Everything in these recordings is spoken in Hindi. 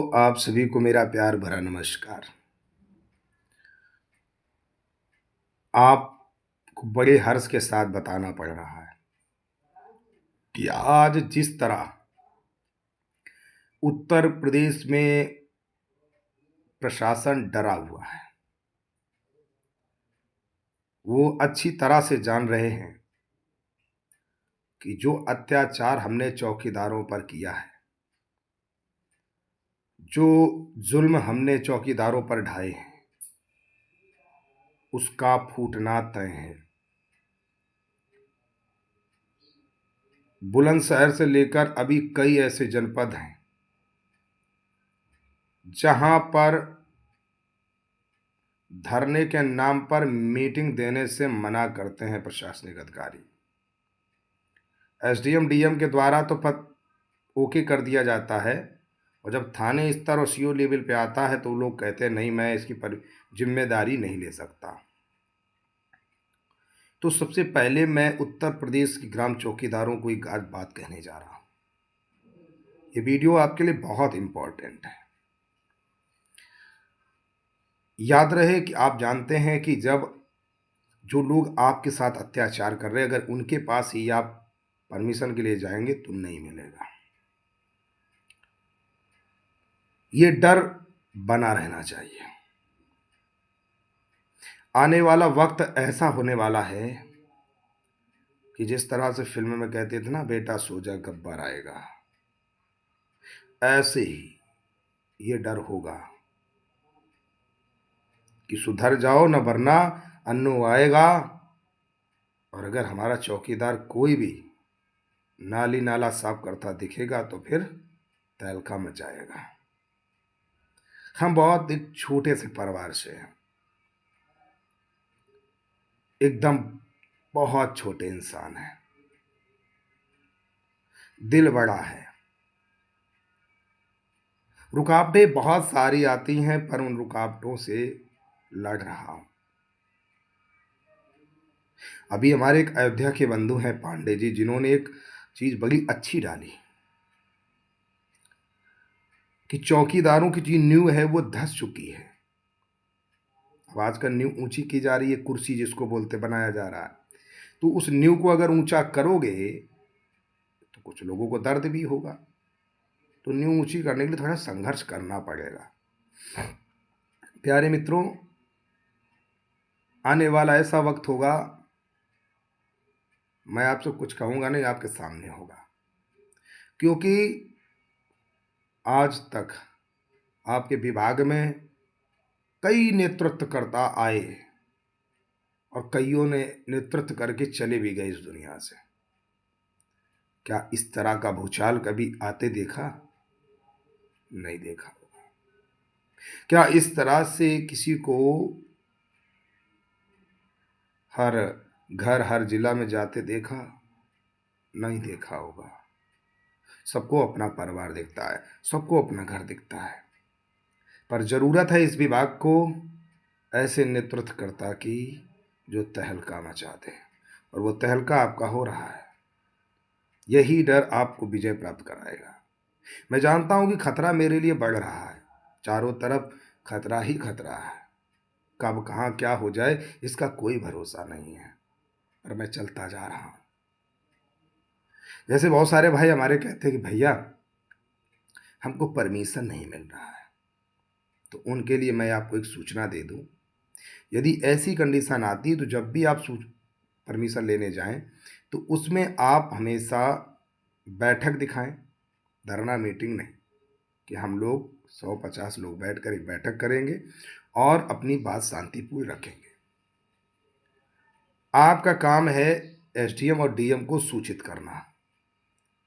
तो आप सभी को मेरा प्यार भरा नमस्कार। आपको बड़े हर्ष के साथ बताना पड़ रहा है कि आज जिस तरह उत्तर प्रदेश में प्रशासन डरा हुआ है, वो अच्छी तरह से जान रहे हैं कि जो अत्याचार हमने चौकीदारों पर किया है, जो जुल्म हमने चौकीदारों पर ढाए हैं, उसका फूटना तय है। बुलंदशहर से लेकर अभी कई ऐसे जनपद हैं जहां पर धरने के नाम पर मीटिंग देने से मना करते हैं प्रशासनिक अधिकारी। एसडीएम डीएम के द्वारा तो ओके कर दिया जाता है, और जब थाने स्तर और सीओ लेवल पे आता है तो वो लोग कहते हैं नहीं, मैं इसकी जिम्मेदारी नहीं ले सकता। तो सबसे पहले मैं उत्तर प्रदेश के ग्राम चौकीदारों को एक आज बात कहने जा रहा हूँ। ये वीडियो आपके लिए बहुत इंपॉर्टेंट है। याद रहे कि आप जानते हैं कि जब जो लोग आपके साथ अत्याचार कर रहे हैं, अगर उनके पास ही आप परमिशन के लिए जाएंगे तो नहीं मिलेगा। ये डर बना रहना चाहिए। आने वाला वक्त ऐसा होने वाला है कि जिस तरह से फिल्म में कहते थे ना, बेटा सो जा गब्बर आएगा, ऐसे ही ये डर होगा कि सुधर जाओ न वरना अन्नू आएगा। और अगर हमारा चौकीदार कोई भी नाली नाला साफ करता दिखेगा तो फिर तहलका मचाएगा। हम बहुत एक छोटे से परिवार से हैं, एकदम बहुत छोटे इंसान हैं, दिल बड़ा है। रुकावटें बहुत सारी आती हैं पर उन रुकावटों से लड़ रहा हूं। अभी हमारे एक अयोध्या के बंधु हैं पांडे जी, जिन्होंने एक चीज बड़ी अच्छी डाली कि चौकीदारों की जो नींव है वो धस चुकी है। अब आजकल नींव ऊंची की जा रही है, कुर्सी जिसको बोलते बनाया जा रहा है। तो उस नींव को अगर ऊंचा करोगे तो कुछ लोगों को दर्द भी होगा। तो नींव ऊंची करने के लिए थोड़ा संघर्ष करना पड़ेगा। प्यारे मित्रों, आने वाला ऐसा वक्त होगा, मैं आपसे कुछ कहूंगा नहीं, आपके सामने होगा। क्योंकि आज तक आपके विभाग में कई नेतृत्वकर्ता आए और कईयों ने नेतृत्व करके चले भी गए इस दुनिया से। क्या इस तरह का भूचाल कभी आते देखा? नहीं देखा होगा। क्या इस तरह से किसी को हर घर हर जिला में जाते देखा? नहीं देखा होगा। सबको अपना परिवार दिखता है, सबको अपना घर दिखता है, पर जरूरत है इस विभाग को ऐसे नेतृत्वकर्ता की जो तहलका मचा दे, और वो तहलका आपका हो रहा है। यही डर आपको विजय प्राप्त कराएगा। मैं जानता हूं कि खतरा मेरे लिए बढ़ रहा है, चारों तरफ खतरा ही खतरा है। कब कहाँ क्या हो जाए इसका कोई भरोसा नहीं है, पर मैं चलता जा रहा हूं। जैसे बहुत सारे भाई हमारे कहते हैं कि भैया हमको परमिशन नहीं मिल रहा है, तो उनके लिए मैं आपको एक सूचना दे दूं। यदि ऐसी कंडीशन आती है तो जब भी आप परमिशन लेने जाएं तो उसमें आप हमेशा बैठक दिखाएं, धरना मीटिंग नहीं, कि हम लोग 100-50 लोग बैठकर एक बैठक करेंगे और अपनी बात शांतिपूर्ण रखेंगे। आपका काम है एसडीएम और डीएम को सूचित करना।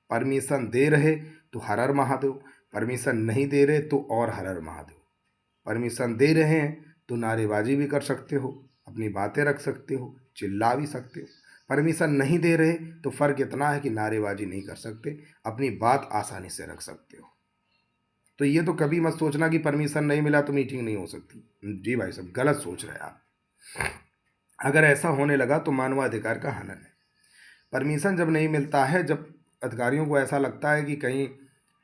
परमिशन दे रहे तो हर हर महादेव, परमिशन नहीं दे रहे तो और हर हर महादेव। परमिशन दे रहे हैं तो नारेबाजी भी कर सकते हो, अपनी बातें रख सकते हो, चिल्ला भी सकते हो। परमिशन नहीं दे रहे तो फर्क इतना है कि नारेबाजी नहीं कर सकते, अपनी बात आसानी से रख सकते हो। तो ये तो कभी मत सोचना कि परमिशन नहीं मिला तो मीटिंग नहीं हो सकती। जी भाई साहब, गलत सोच रहे हैं आप। अगर ऐसा होने लगा तो मानवाधिकार का हनन है। परमिशन जब नहीं मिलता है, जब अधिकारियों को ऐसा लगता है कि कहीं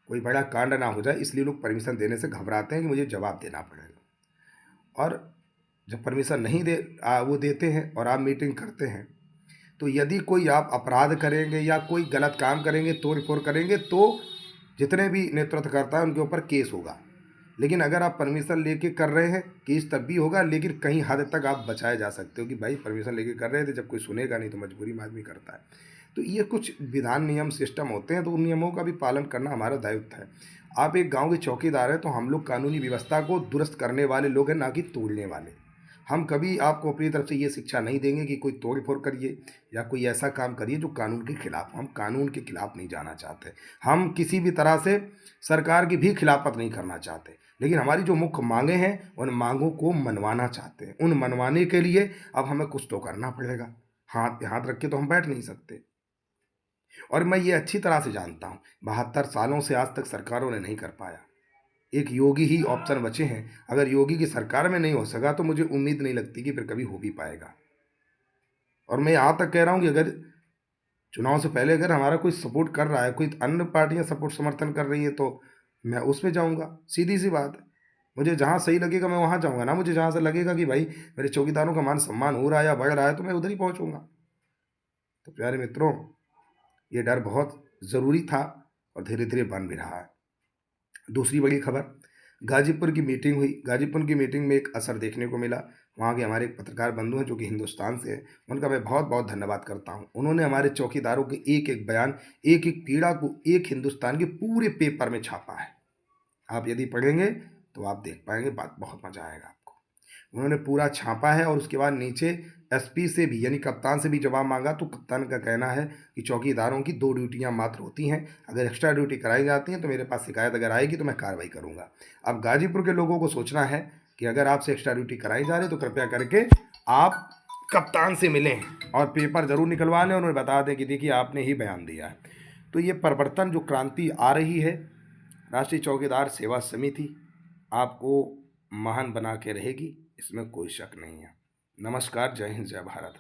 कोई बड़ा कांड ना हो जाए, इसलिए लोग परमिशन देने से घबराते हैं कि मुझे जवाब देना पड़ेगा। और जब परमिशन नहीं वो देते हैं और आप मीटिंग करते हैं, तो यदि कोई आप अपराध करेंगे या कोई गलत काम करेंगे, तोड़ फोड़ करेंगे, तो जितने भी नेतृत्व करता है उनके ऊपर केस होगा। लेकिन अगर आप परमिशन लेके कर रहे हैं, केस तब भी होगा, लेकिन कहीं हद तक आप बचाए जा सकते हो कि भाई परमिशन लेके कर रहे थे, जब कोई सुनेगा नहीं तो मजबूरी में आदमी करता है। तो ये कुछ विधान नियम सिस्टम होते हैं, तो उन नियमों का भी पालन करना हमारा दायित्व है। आप एक गांव के चौकीदार हैं, तो हम लोग कानूनी व्यवस्था को दुरुस्त करने वाले लोग हैं, ना कि तोड़ने वाले। हम कभी आपको अपनी तरफ से ये शिक्षा नहीं देंगे कि कोई तोड़ फोड़ करिए या कोई ऐसा काम करिए जो कानून के खिलाफ हो। हम कानून के खिलाफ नहीं जाना चाहते, हम किसी भी तरह से सरकार की भी खिलाफत नहीं करना चाहते, लेकिन हमारी जो मुख्य मांगे हैं उन मांगों को मनवाना चाहते हैं। उन मनवाने के लिए अब हमें कुछ तो करना पड़ेगा, हाथ पे हाथ रख के तो हम बैठ नहीं सकते। और मैं ये अच्छी तरह से जानता हूँ, 72 सालों से आज तक सरकारों ने नहीं कर पाया। एक योगी ही ऑप्शन बचे हैं। अगर योगी की सरकार में नहीं हो सका तो मुझे उम्मीद नहीं लगती कि फिर कभी हो भी पाएगा। और मैं यहाँ तक कह रहा हूँ कि अगर चुनाव से पहले अगर हमारा कोई सपोर्ट कर रहा है, कोई अन्य पार्टियां सपोर्ट समर्थन कर रही है, तो मैं उस पे जाऊँगा। सीधी सी बात है, मुझे जहाँ सही लगेगा मैं वहाँ जाऊँगा ना। मुझे जहाँ से लगेगा कि भाई मेरे चौकीदारों का मान सम्मान हो रहा है या बढ़ रहा है, तो मैं उधर ही पहुँचूंगा। तो प्यारे मित्रों, ये डर बहुत ज़रूरी था और धीरे धीरे बन भी रहा है। दूसरी बड़ी खबर, गाजीपुर की मीटिंग हुई। गाजीपुर की मीटिंग में एक असर देखने को मिला। वहाँ के हमारे एक पत्रकार बंधु हैं जो कि हिंदुस्तान से हैं, उनका मैं बहुत बहुत धन्यवाद करता हूँ। उन्होंने हमारे चौकीदारों के एक एक बयान, एक एक पीड़ा को एक हिंदुस्तान के पूरे पेपर में छापा है। आप यदि पढ़ेंगे तो आप देख पाएंगे, बात बहुत मजा आएगा आपको। उन्होंने पूरा छापा है और उसके बाद नीचे एसपी से भी यानी कप्तान से भी जवाब मांगा, तो कप्तान का कहना है कि चौकीदारों की 2 ड्यूटियां मात्र होती हैं, अगर एक्स्ट्रा ड्यूटी कराई जाती हैं तो मेरे पास शिकायत अगर आएगी तो मैं कार्रवाई करूंगा। अब गाजीपुर के लोगों को सोचना है कि अगर आपसे एक्स्ट्रा ड्यूटी कराई जा रही है तो कृपया करके आप कप्तान से मिलें और पेपर ज़रूर निकलवा लें और उन्हें बता दें कि देखिए आपने ही बयान दिया है। तो ये परिवर्तन जो क्रांति आ रही है, राष्ट्रीय चौकीदार सेवा समिति आपको महान बना के रहेगी, इसमें कोई शक नहीं है। नमस्कार, जय हिंद, जय भारत।